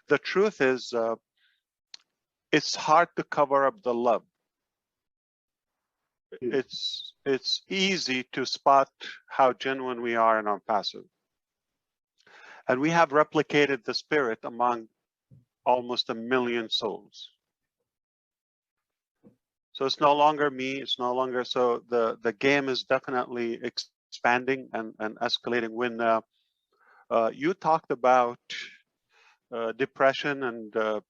the truth is, it's hard to cover up the love. It's easy to spot how genuine we are in our passive. And we have replicated the spirit among almost 1 million souls. So it's no longer me, it's no longer, so the game is definitely expanding and escalating. When you talked about depression and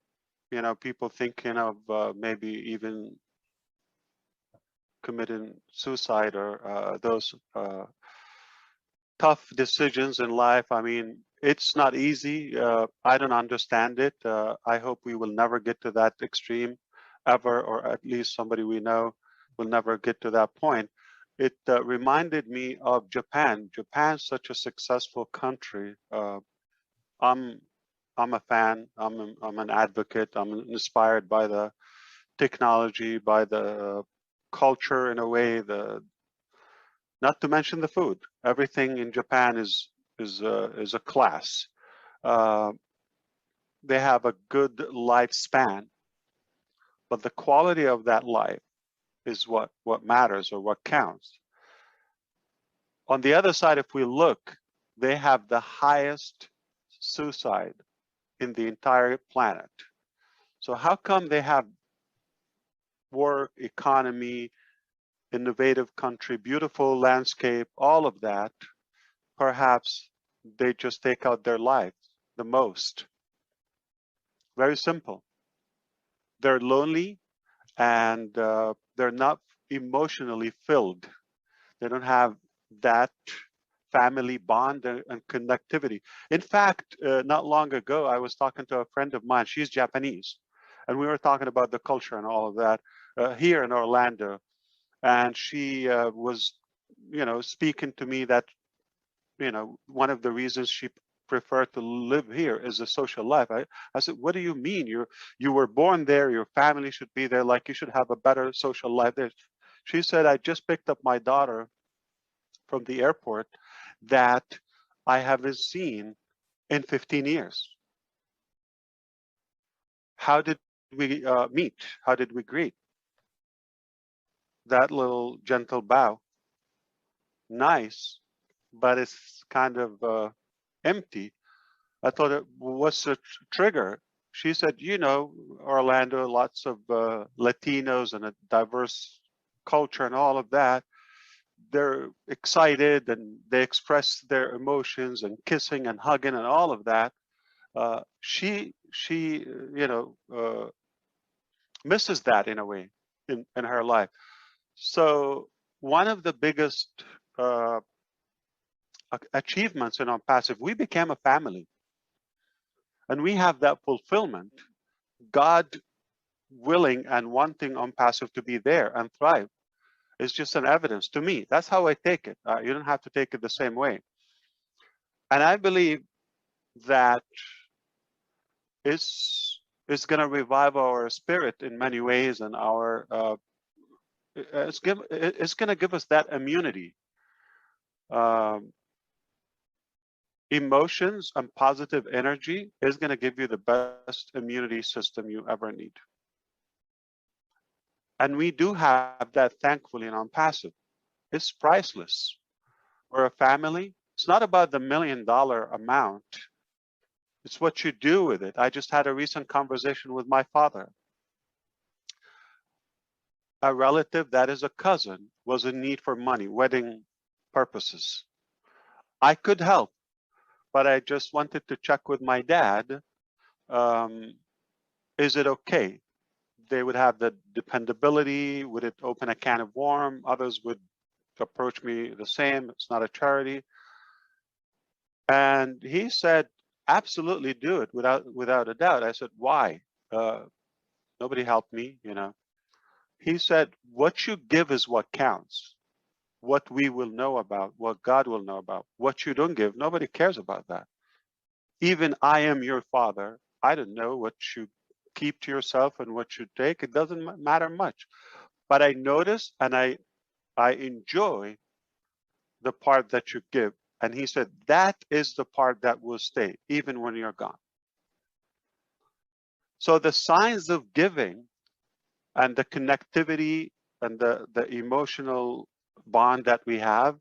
you know, people thinking of maybe even committing suicide or those tough decisions in life. I mean, it's not easy. I don't understand it. I hope we will never get to that extreme ever, or at least somebody we know will never get to that point. It reminded me of Japan. Japan's such a successful country. I'm a fan. I'm an advocate. I'm inspired by the technology, by the culture in a way. Not to mention the food. Everything in Japan is a class. They have a good lifespan, but the quality of that life is what matters or what counts. On the other side, if we look, they have the highest suicide in the entire planet. So how come they have work, economy, innovative country, beautiful landscape, all of that? Perhaps they just take out their life the most. Very simple. They're lonely and they're not emotionally filled. They don't have that family bond and connectivity. In fact, not long ago, I was talking to a friend of mine. She's Japanese, and we were talking about the culture and all of that here in Orlando. And she was, you know, speaking to me that, you know, one of the reasons she preferred to live here is the social life. I said, what do you mean? You were born there, your family should be there, like you should have a better social life there. She said, I just picked up my daughter from the airport that I haven't seen in 15 years. How did we meet? How did we greet? That little gentle bow. Nice, but it's kind of empty. I thought, what's the trigger? She said, you know, Orlando, lots of Latinos and a diverse culture and all of that. They're excited and they express their emotions and kissing and hugging and all of that. She you know, misses that in a way in her life. So one of the biggest achievements in our passive, we became a family. And we have that fulfillment, God willing and wanting on passive to be there and thrive. It's just an evidence to me. That's how I take it. You don't have to take it the same way. And I believe that it's going to revive our spirit in many ways, and our it's going to give us that immunity. Emotions and positive energy is going to give you the best immunity system you ever need. And we do have that, thankfully, in on passive. It's priceless. We're a family. It's not about the $1 million amount. It's what you do with it. I just had a recent conversation with my father. A relative that is a cousin was in need for money, wedding purposes. I could help, but I just wanted to check with my dad. Is it okay? They would have the dependability. Would it open a can of worms? Others would approach me the same. It's not a charity. And he said, absolutely do it without a doubt. I said, why? Nobody helped me, you know. He said, what you give is what counts. What we will know about, what God will know about. What you don't give, nobody cares about that. Even I am your father. I don't know what you keep to yourself and what you take. It doesn't matter much. But I notice and I enjoy the part that you give. And he said, that is the part that will stay, even when you're gone. So the signs of giving and the connectivity and the emotional bond that we have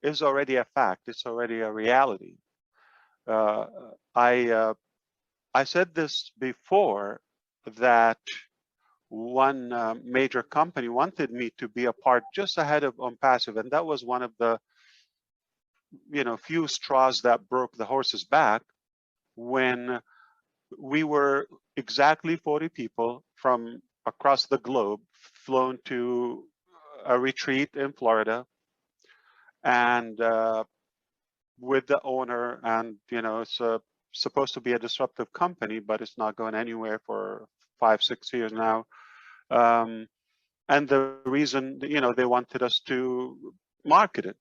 is already a fact. It's already a reality. Uh, I said this before, that one major company wanted me to be a part just ahead of On Passive, and that was one of the few straws that broke the horse's back, when we were exactly 40 people from across the globe flown to a retreat in Florida, and with the owner, and it's supposed to be a disruptive company, but it's not going anywhere for 5-6 years now. And the reason, they wanted us to market it.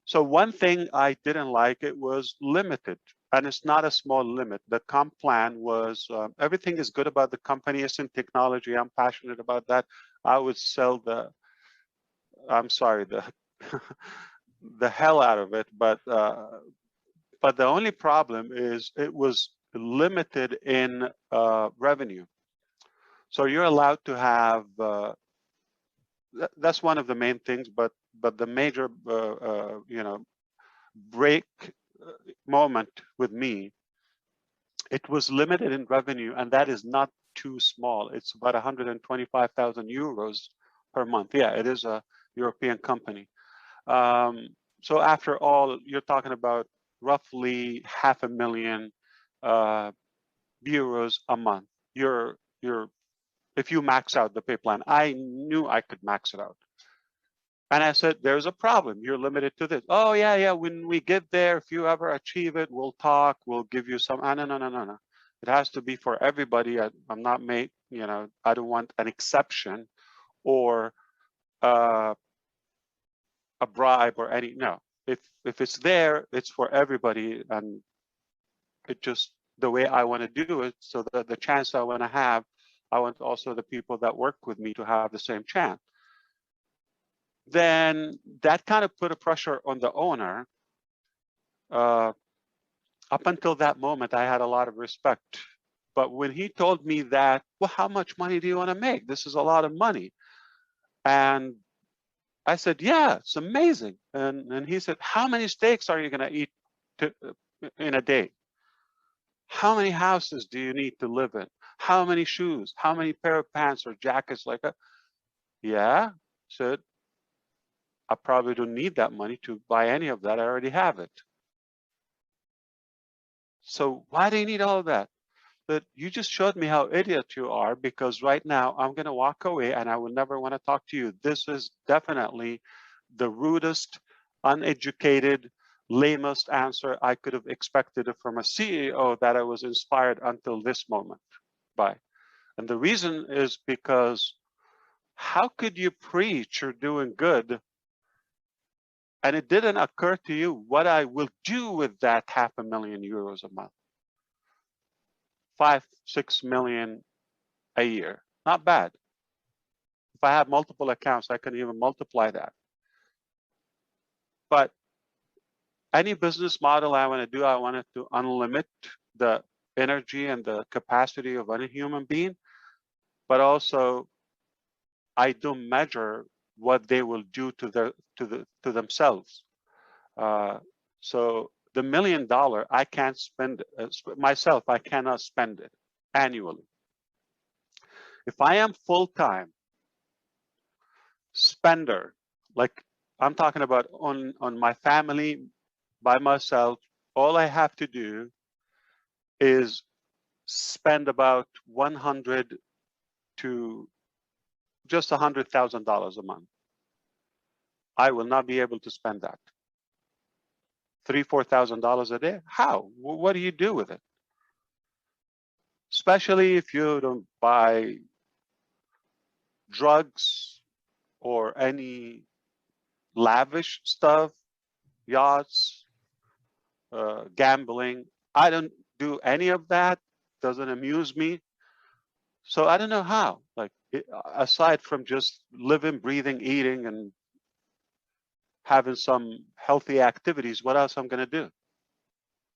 So one thing I didn't like, it was limited, and it's not a small limit. The comp plan was, everything is good about the company. It's in technology. I'm passionate about that. I would sell I'm sorry, the hell out of it. But the only problem is it was limited in revenue. So you're allowed to have, that's one of the main things, but the major, break moment with me, it was limited in revenue, and that is not too small. It's about 125,000 euros per month. Yeah, it is a European company. So after all, you're talking about roughly 500,000 euros a month. If you max out the pay plan, I knew I could max it out. And I said, there's a problem. You're limited to this. Oh, yeah. When we get there, if you ever achieve it, we'll talk. We'll give you some. No. It has to be for everybody. I'm not I don't want an exception or a bribe or any. No. If it's there, it's for everybody. And it just the way I want to do it. So the chance I want to have, I want also the people that work with me to have the same chance. Then that kind of put a pressure on the owner. Up until that moment, I had a lot of respect. But when he told me that, well, how much money do you want to make? This is a lot of money. And I said, yeah, it's amazing. And he said, how many steaks are you going to eat in a day? How many houses do you need to live in? How many shoes? How many pair of pants or jackets like that? Yeah, said, I probably don't need that money to buy any of that. I already have it. So why do you need all of that? But you just showed me how idiot you are, because right now I'm going to walk away and I will never want to talk to you. This is definitely the rudest, uneducated, lamest answer I could have expected from a CEO that I was inspired until this moment by. And the reason is because how could you preach you're doing good and it didn't occur to you what I will do with that 500,000 euros a month? 5-6 million a year. Not bad. If I have multiple accounts, I can even multiply that. But any business model I want to do, I want it to unlimit the energy and the capacity of any human being, but also I don't measure what they will do to themselves. So the $1 million, I can't spend myself. I cannot spend it annually. If I am full-time spender, like I'm talking about on my family, by myself, all I have to do is spend about 100 to just $100,000 a month. I will not be able to spend that. $3,000-4,000 a day. How? What do you do with it? Especially if you don't buy drugs or any lavish stuff, yachts, gambling. I don't do any of that. Doesn't amuse me. So I don't know how, like, aside from just living, breathing, eating, and having some healthy activities, what else I'm going to do?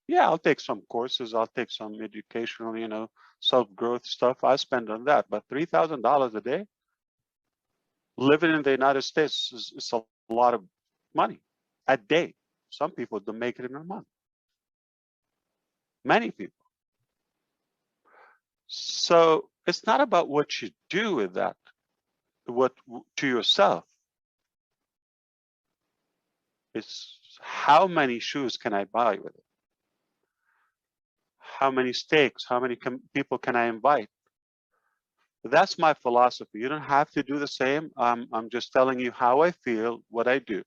Yeah, I'll take some courses, I'll take some educational, self-growth stuff. I spend on that, but $3,000 a day, living in the United States is a lot of money a day. Some people don't make it in a month. Many people. So it's not about what you do with that, what to yourself. It's how many shoes can I buy with it? How many steaks? How many people can I invite? That's my philosophy. You don't have to do the same. I'm just telling you how I feel, what I do.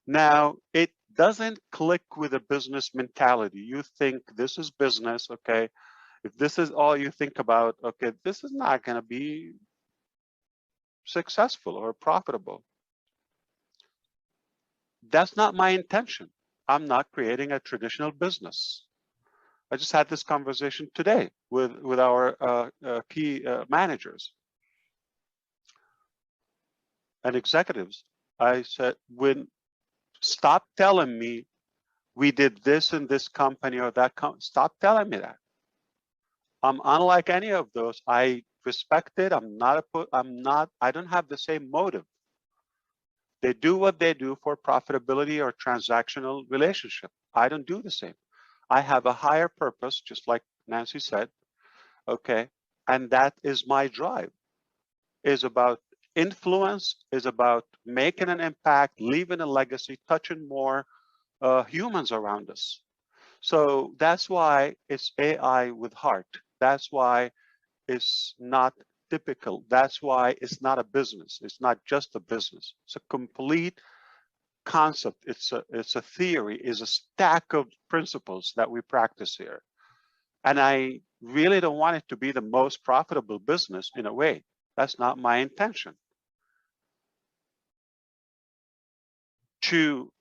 Now, it doesn't click with a business mentality. You think this is business, okay? If this is all you think about, okay, this is not going to be successful or profitable. That's not my intention. I'm not creating a traditional business. I just had this conversation today with our key managers and executives. I said, stop telling me we did this in this company or that company. Stop telling me that. I'm unlike any of those. I respect it. I don't have the same motive. They do what they do for profitability or transactional relationship. I don't do the same. I have a higher purpose, just like Nancy said, okay? And that is my drive, is about influence, is about making an impact, leaving a legacy, touching more humans around us. So that's why it's AI with heart. That's why it's not typical. That's why it's not a business. It's not just a business. It's a complete concept. It's a theory, is a stack of principles that we practice here. And I really don't want it to be the most profitable business in a way. That's not my intention. To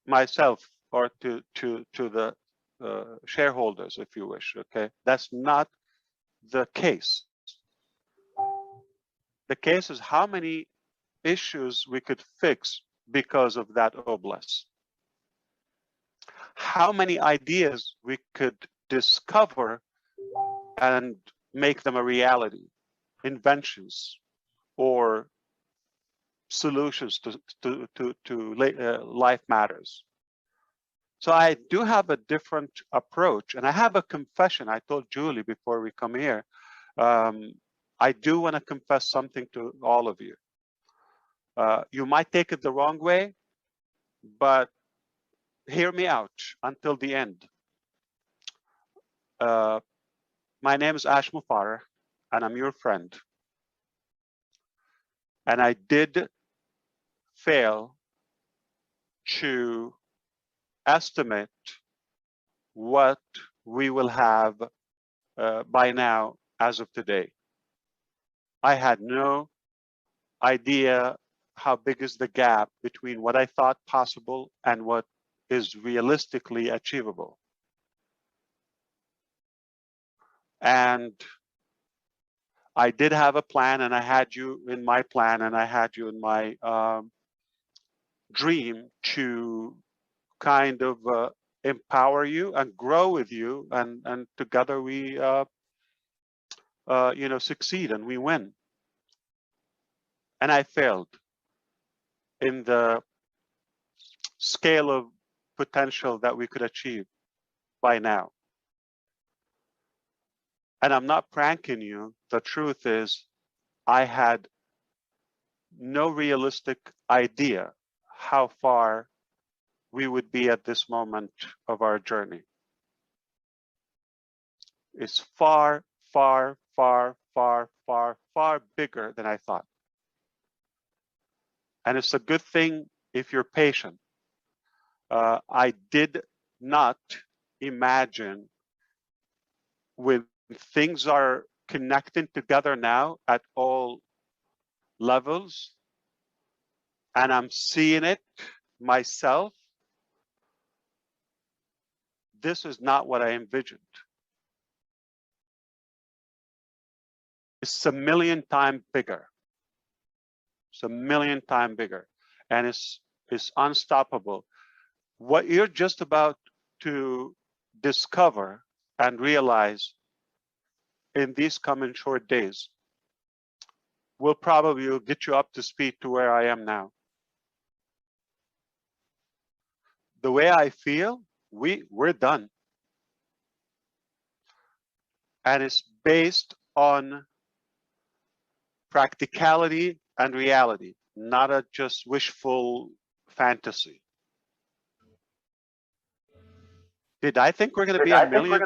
myself or to the shareholders, if you wish, okay? That's not the case. The case is how many issues we could fix because of that oblast. How many ideas we could discover and make them a reality, inventions or solutions to life matters. So I do have a different approach, and I have a confession. I told Julie before we come here, I do want to confess something to all of you. You might take it the wrong way, but hear me out until the end. My name is Ash Mufareh, and I'm your friend. And I did fail to estimate what we will have by now as of today. I had no idea how big is the gap between what I thought possible and what is realistically achievable. And I did have a plan, and I had you in my plan, and I had you in my dream to kind of empower you and grow with you, and together we succeed and we win. And I failed in the scale of potential that we could achieve by now. And I'm not pranking you. The truth is, I had no realistic idea how far we would be at this moment of our journey. It's far, far, far, far, far, far bigger than I thought. And it's a good thing if you're patient. I did not imagine when things are connecting together now at all levels, and I'm seeing it myself, this is not what I envisioned. It's a million times bigger. It's a million times bigger, and it's unstoppable. What you're just about to discover and realize in these coming short days will probably get you up to speed to where I am now. The way I feel, we're done. And it's based on practicality and reality, not a just wishful fantasy. Did I think we're going to be a million?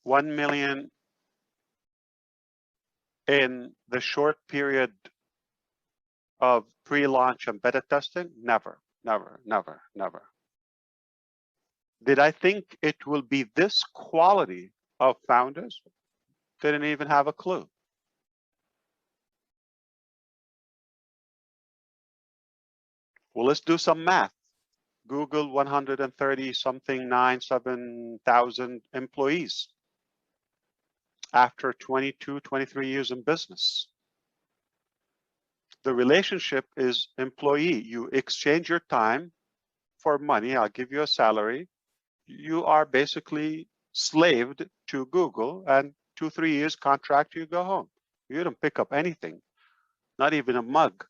1 million in the short period of pre-launch and beta testing? Never, never, never, never. Did I think it will be this quality of founders? Didn't even have a clue. Well, let's do some math. Google 130 something 97,000 employees after 22, 23 years in business. The relationship is employee. You exchange your time for money. I'll give you a salary. You are basically slaved to Google, and 2-3 years contract, you go home. You don't pick up anything, not even a mug.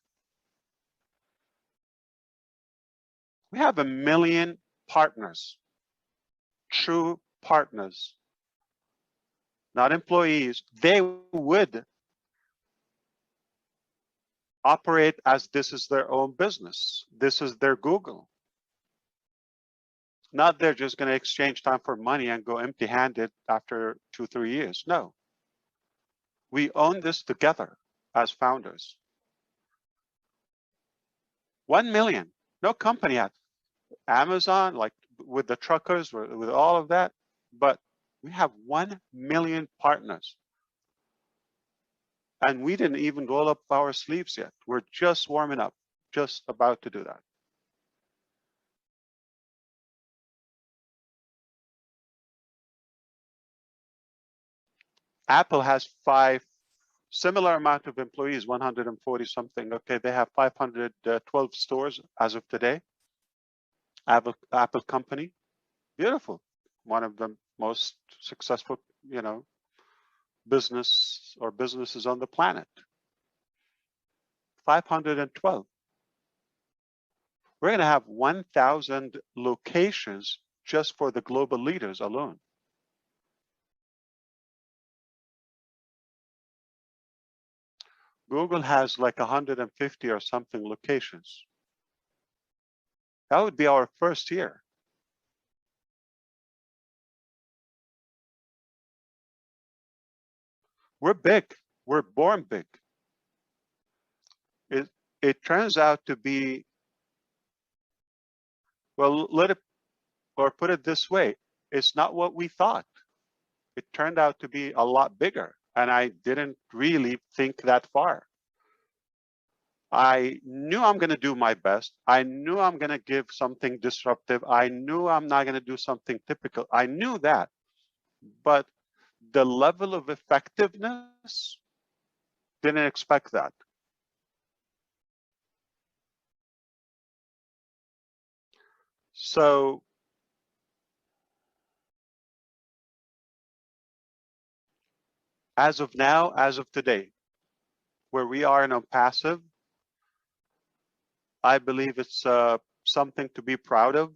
We have 1 million partners, true partners, not employees. They would operate as this is their own business. This is their Google. Not they're just going to exchange time for money and go empty-handed after 2-3 years. No. We own this together as founders. 1 million. No company had. Amazon, like with the truckers, with all of that, but we have 1 million partners. And we didn't even roll up our sleeves yet. We're just warming up, just about to do that. Apple has similar amount of employees, 140 something. Okay, they have 512 stores as of today. Apple company, beautiful. One of the most successful, businesses on the planet. 512. We're going to have 1,000 locations just for the global leaders alone. Google has like 150 or something locations. That would be our first year. We're big. We're born big. It turns out to be, well, put it this way, it's not what we thought. It turned out to be a lot bigger, and I didn't really think that far. I knew I'm going to do my best. I knew I'm going to give something disruptive. I knew I'm not going to do something typical. I knew that. But the level of effectiveness, didn't expect that. So as of now, as of today, where we are in a passive, I believe it's something to be proud of,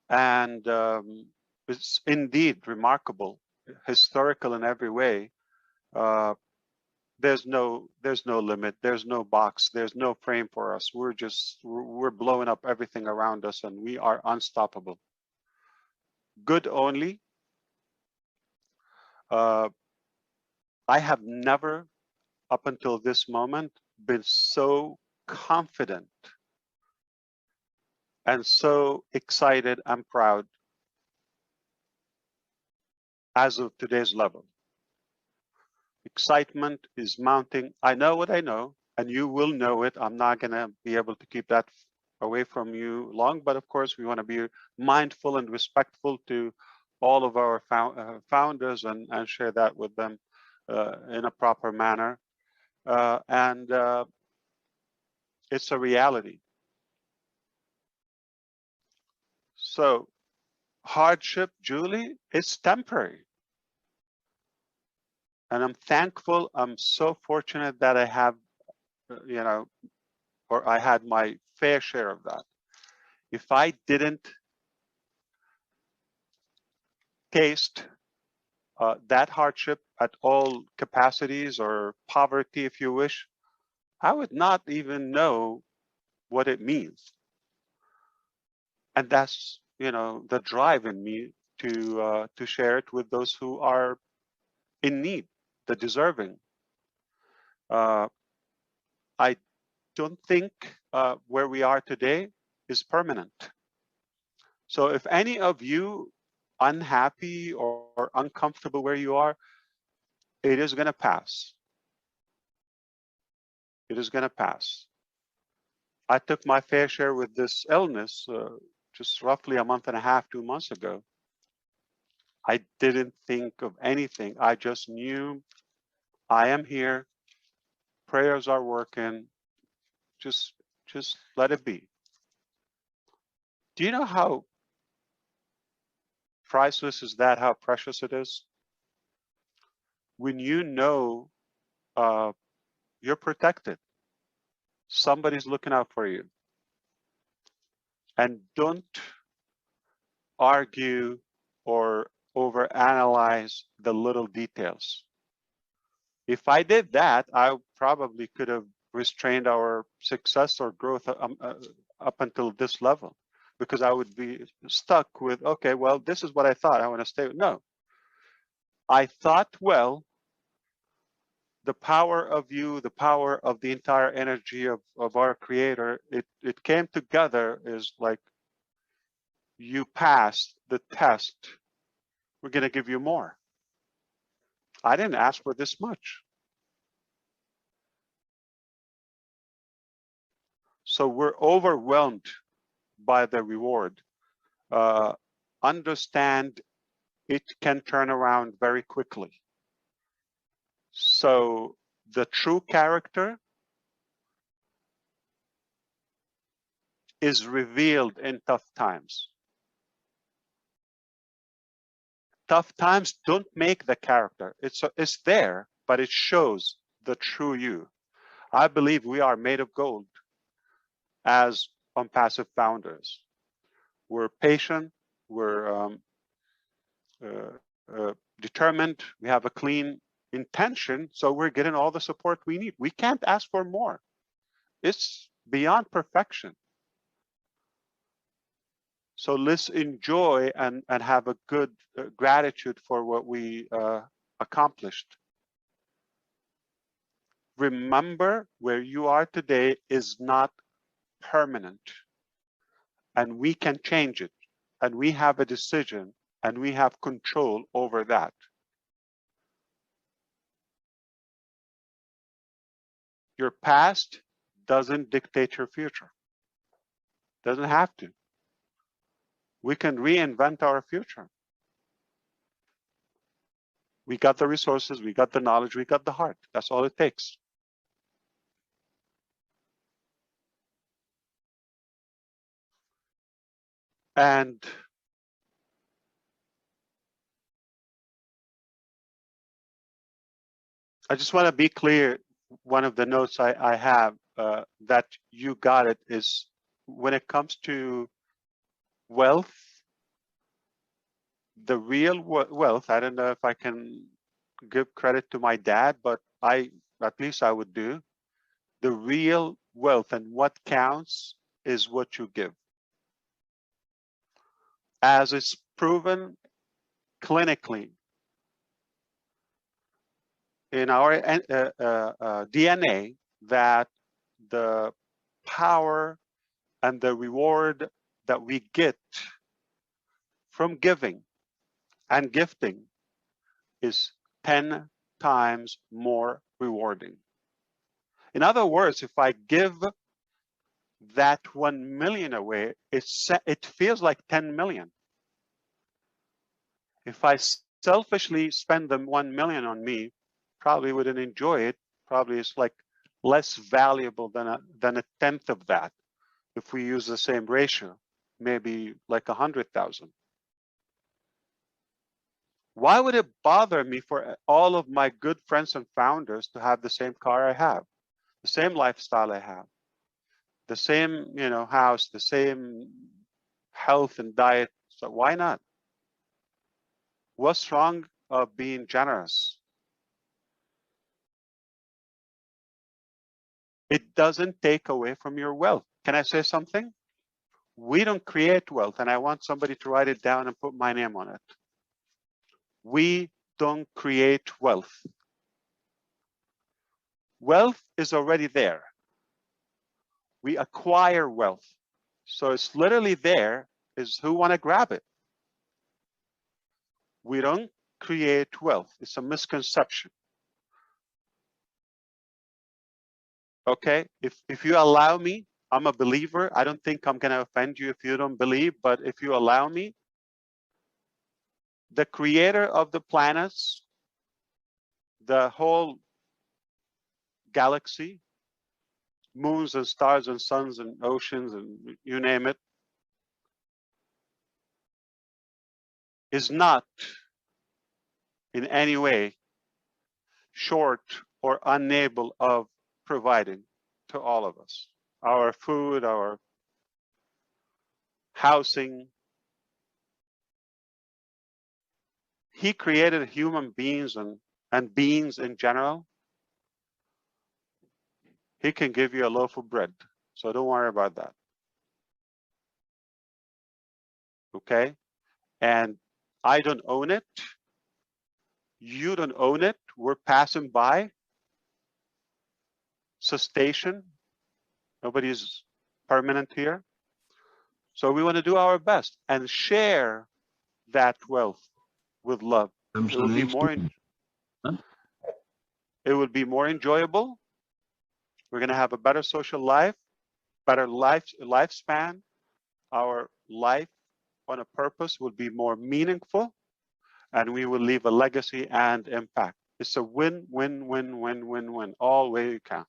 and it's indeed remarkable, historical in every way. There's no limit, there's no box, there's no frame for us. We're blowing up everything around us, and we are unstoppable. Good only. I have never, up until this moment, been so confident and so excited and proud as of today's level. Excitement is mounting. I know what I know, and you will know it. I'm not going to be able to keep that away from you long, but of course, we want to be mindful and respectful to all of our founders and share that with them in a proper manner. It's a reality. So hardship, Julie, is temporary. And I'm thankful, I'm so fortunate that I have, or I had my fair share of that. If I didn't taste that hardship at all capacities, or poverty, if you wish, I would not even know what it means. And that's, the drive in me to share it with those who are in need, the deserving. I don't think where we are today is permanent. So if any of you unhappy or uncomfortable where you are, it is going to pass. It is going to pass. I took my fair share with this illness just roughly a month and a half, 2 months ago. I didn't think of anything. I just knew I am here. Prayers are working. Just let it be. Do you know how priceless is that? How precious it is? When you know you're protected, somebody's looking out for you. And don't argue or overanalyze the little details. If I did that, I probably could have restrained our success or growth up until this level, because I would be stuck with, okay, well, this is what I thought. I want to stay with. No, I thought, well, the power of you, the power of the entire energy of our creator, it came together is like, you passed the test. We're going to give you more. I didn't ask for this much. So we're overwhelmed by the reward. Understand it can turn around very quickly. So the true character is revealed in tough times. Tough times don't make the character. It's there, but it shows the true you. I believe we are made of gold as Unpassive founders. We're patient, we're determined, we have a clean intention, so we're getting all the support we need. We can't ask for more. It's beyond perfection. So let's enjoy and have a good gratitude for what we accomplished. Remember, where you are today is not permanent, and we can change it, and we have a decision, and we have control over that. Your past doesn't dictate your future. Doesn't have to. We can reinvent our future. We got the resources, we got the knowledge, we got the heart. That's all it takes. And I just want to be clear, one of the notes I have that you got it is, when it comes to wealth, the real wealth, I don't know if I can give credit to my dad, but at least I would do. The real wealth and what counts is what you give. As it's proven clinically in our DNA, that the power and the reward that we get from giving and gifting is 10 times more rewarding. In other words, if I give that 1 million away, it feels like 10 million. If I selfishly spend the 1 million on me, probably wouldn't enjoy it. Probably it's like less valuable than a tenth of that. If we use the same ratio, maybe like 100,000. Why would it bother me for all of my good friends and founders to have the same car I have, the same lifestyle I have, the same, house, the same health and diet? So why not? What's wrong of being generous? It doesn't take away from your wealth. Can I say something? We don't create wealth, and I want somebody to write it down and put my name on it. We don't create wealth. Wealth is already there. We acquire wealth. So it's literally there, is who want to grab it. We don't create wealth. It's a misconception. Okay, if you allow me, I'm a believer. I don't think I'm going to offend you if you don't believe, but if you allow me, the creator of the planets, the whole galaxy, moons and stars and suns and oceans and you name it, is not in any way short or unable of providing to all of us our food, our housing. He created human beings and beings in general. He can give you a loaf of bread, so don't worry about that. Okay? And I don't own it. You don't own it. We're passing by. Cessation. Nobody's permanent here. So we want to do our best and share that wealth with love. It will be more enjoyable. We're going to have a better social life, better lifespan. Our life on a purpose will be more meaningful, and we will leave a legacy and impact. It's a win, win, win, win, win, win, all way you can.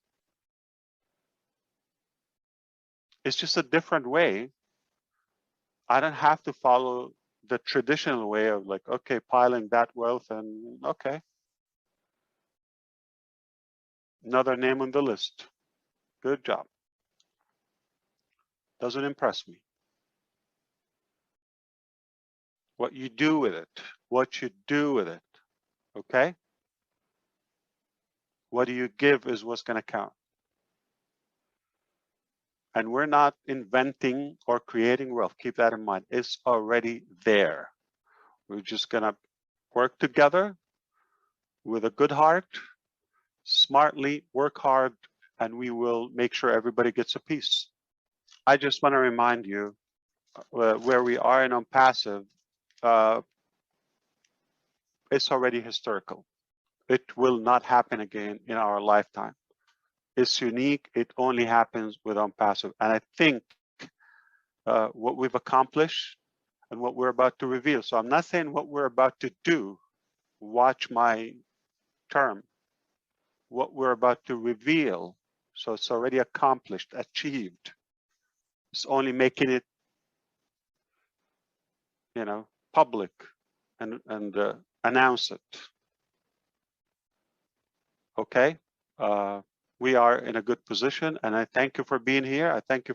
It's just a different way. I don't have to follow the traditional way of like, okay, piling that wealth and okay. Another name on the list. Good job. Doesn't impress me. What you do with it, what you do with it, okay? What do you give is what's going to count. And we're not inventing or creating wealth. Keep that in mind. It's already there. We're just going to work together with a good heart, smartly work hard, and we will make sure everybody gets a piece. I just want to remind you where we are in OnPassive, it's already historical. It will not happen again in our lifetime. It's unique. It only happens with OnPassive. And I think what we've accomplished and what we're about to reveal. So I'm not saying what we're about to do. Watch my term. What we're about to reveal. So it's already accomplished, achieved. It's only making it, public and announce it. Okay. We are in a good position, and I thank you for being here. I thank you for